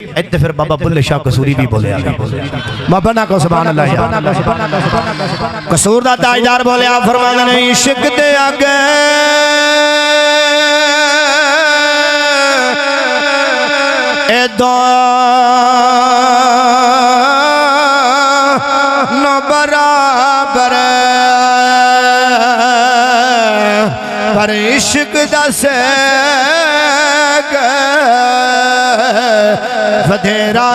इत्ते फिर बाबा बुल्ले शाह कसूरी भी बोले बाबा ना को सुभान अल्लाह कसूर दा ताजदार बोले आप फरमांदे ने इश्क दे आगे ए दो न बराबर पर इश्क दस वधेरा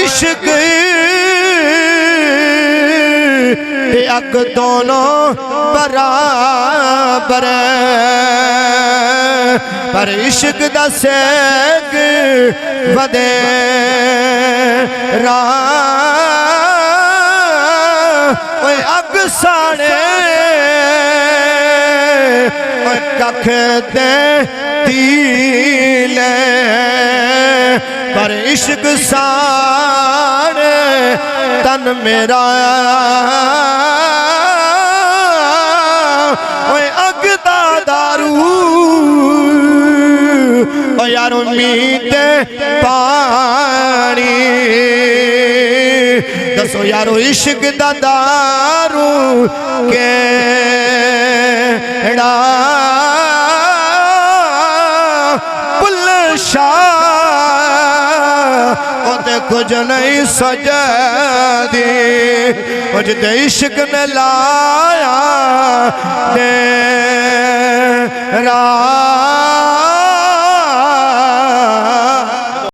इश्क अग दोनों बराबर पर इश्क दसेग वधेरा अग साने कख दे तीले पर इश्क साने तन मेरा अग दा दारू यार उम्मीद पानी दसो यारो इश्क दा दारू केड़ा बुल्ले शाह ओते कुछ नहीं सजदी कुछ ते इश्क ने लाया तेरा